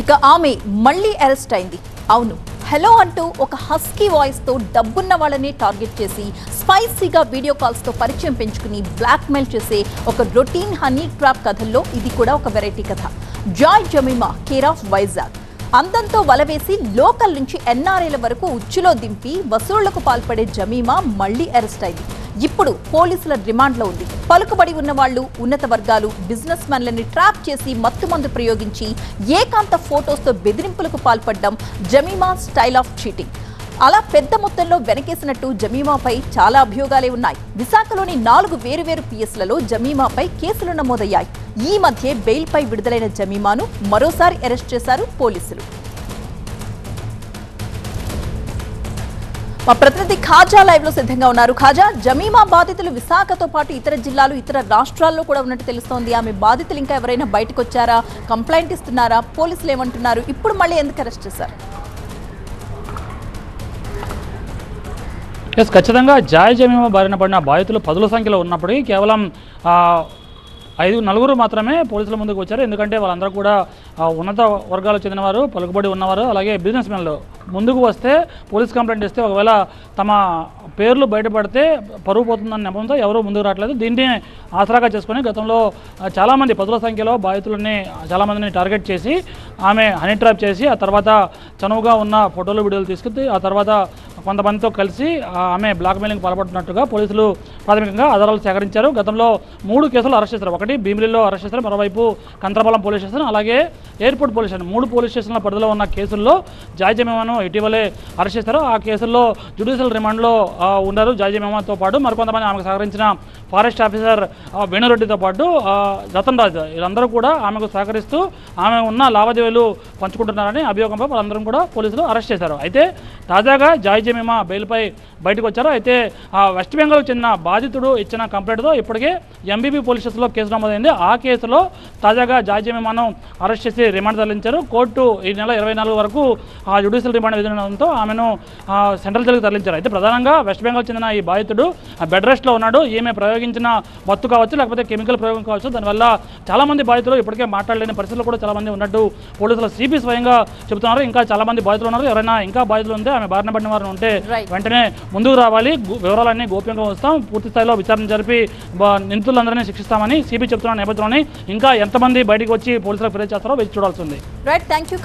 ఇక ఆమె మళ్ళీ అరెస్ట్ అయింది. అవును, హలో అంటూ ఒక హస్కీ వాయిస్తో డబ్బున్న వాళ్ళని టార్గెట్ చేసి స్పైసీగా వీడియో కాల్స్తో పరిచయం పెంచుకుని బ్లాక్మెయిల్ చేసే ఒక రొటీన్ హనీ ట్రాప్ కథల్లో ఇది కూడా ఒక వెరైటీ కథ. Joy Jemimah, care of Vizag. అందంతో వలవేసి లోకల్ నుంచి ఎన్ఆర్ఐల వరకు ఉచ్చులో దింపి వసూళ్లకు పాల్పడే జమీమా మళ్లీ అరెస్ట్ అయింది. ఇప్పుడు పోలీసుల రిమాండ్లో ఉంది. పలుకుబడి ఉన్న వాళ్ళు, ఉన్నత వర్గాలు, బిజినెస్ మ్యాన్లని ట్రాప్ చేసి మత్తుమందు ప్రయోగించి ఏకాంత ఫోటోస్తో బెదిరింపులకు పాల్పడడం జమీమా స్టైల్ ఆఫ్ చీటింగ్. అలా పెద్ద మొత్తంలో వెనకేసినట్టు జమీమాపై చాలా అభియోగాలే ఉన్నాయి. విశాఖలోని 4 వేరువేరు పిఎస్లలో జమీమాపై కేసులు నమోదయ్యాయి. ఈ మధ్య బెయిల్పై విడుదలైన జమీమాను మరోసారి అరెస్ట్ చేశారు పోలీసులు. మా ప్రతినిధి ఖాజా లైవ్ లో సిద్ధంగా ఉన్నారు. ఖాజా, జమీమా బాధితులు విశాఖతో పాటు ఇతర జిల్లాలు, ఇతర రాష్ట్రాల్లో కూడా ఉన్నట్టు తెలుస్తోంది. ఆమె బాధితులు ఇంకా ఎవరైనా బయటకు వచ్చారా? కంప్లైంట్ ఇస్తున్నారా? పోలీసులు ఏమంటున్నారు? ఇప్పుడు మళ్ళీ ఎందుకు అరెస్ట్ చేశారు? ఖచ్చితంగా జాయ్ జమీమా బారిన పడిన బాధితులు 10ల సంఖ్యలో ఉన్నప్పటికీ కేవలం 4 మాత్రమే పోలీసుల ముందుకు వచ్చారు. ఎందుకంటే వాళ్ళందరూ కూడా ఉన్నత వర్గాలకు చెందినవారు, పలుకుబడి ఉన్నవారు, అలాగే బిజినెస్ మెన్లు. ముందుకు వస్తే పోలీస్ కంప్లైంట్ ఇస్తే ఒకవేళ తమ పేర్లు బయటపడితే పరువు పోతుందన్న నెపంతో ఎవరూ ముందుకు రావట్లేదు. దీన్ని ఆసరాగా చేసుకుని గతంలో చాలామంది 10ల సంఖ్యలో బాధితులని చాలామందిని టార్గెట్ చేసి ఆమె హనీ ట్రాప్ చేసి ఆ తర్వాత చనువుగా ఉన్న ఫోటోలు, వీడియోలు తీసుకుని ఆ తర్వాత కొంతమందితో కలిసి ఆమె బ్లాక్మెయిలింగ్ పాల్పడుతున్నట్టుగా పోలీసులు ప్రాథమికంగా ఆధారాలు సేకరించారు. గతంలో 3 కేసులు అరెస్ట్ చేశారు. ఒకటి భీమిలిలో అరెస్ట్ చేశారు, మరోవైపు కంత్రపాలెం పోలీస్ స్టేషన్, అలాగే ఎయిర్పోర్ట్ పోలీస్ స్టేషన్. 3 పోలీస్ స్టేషన్ల పరిధిలో ఉన్న కేసుల్లో జాయ్ జమీమాను ఇటీవలే అరెస్ట్ చేశారు. ఆ కేసుల్లో జ్యుడిషియల్ రిమాండ్లో ఉన్నారు జాయ్ జమీమాతో పాటు మరికొంతమంది ఆమెకు సహకరించిన ఫారెస్ట్ ఆఫీసర్ వేణురెడ్డితో పాటు రతన్ రాజ్. వీళ్ళందరూ కూడా ఆమెకు సహకరిస్తూ ఆమె ఉన్న లావాదేవీలు పంచుకుంటున్నారని అభియోగంపై వాళ్ళందరం కూడా పోలీసులు అరెస్ట్ చేశారు. అయితే తాజాగా జాయ్ జమీమా బెయిల్పై బయటకు వచ్చారు. అయితే వెస్ట్ బెంగాల్కు చెందిన బాధితుడు ఇచ్చిన కంప్లైంట్తో ఇప్పటికే ఎంబీబీ పోలీస్ స్టేషన్లో కేసు నమోదైంది. ఆ కేసులో తాజాగా జాయ్ జమీమాను అరెస్ట్ చేసి రిమాండ్ తరలించారు. కోర్టు ఈ నెల 24 వరకు జ్యుడిషియల్ రిమాండ్ విధించడంతో ఆమెను సెంట్రల్ జైలుకు తరలించారు. అయితే ప్రధానంగా వెస్ట్ బెంగాల్ చెందిన ఈ బాధితుడు బెడ్ రెస్ట్లో ఉన్నాడు. ఈమె ప్రయోగించిన మత్తు కావచ్చు, లేకపోతే కెమికల్ ప్రయోగం కావచ్చు, దానివల్ల చాలామంది బాధితులు ఇప్పటికే మాట్లాడలేని పరిస్థితులు కూడా చాలామంది ఉన్నట్టు పోలీసుల సిపి స్వయంగా చెబుతున్నారు. ఇంకా చాలామంది బాధితులు ఉన్నారు. ఎవరైనా ఇంకా బాధితులు ఉంటే, ఆమె బారిన పడిన వారు ఉంటే వెంటనే ముందుకు రావాలి. వివరాలన్నీ గోప్యంగా వస్తాం, పూర్తి స్థాయిలో విచారణ జరిపి నిందితులందరినీ శిక్షిస్తామని సిపి చెబుతున్న నేపథ్యంలోనే ఇంకా ఎంతమంది బయటకు వచ్చి పోలీసులకు ఫిర్యాదు చేస్తారో వేచి చూడాల్సి ఉంది. Right, thank you.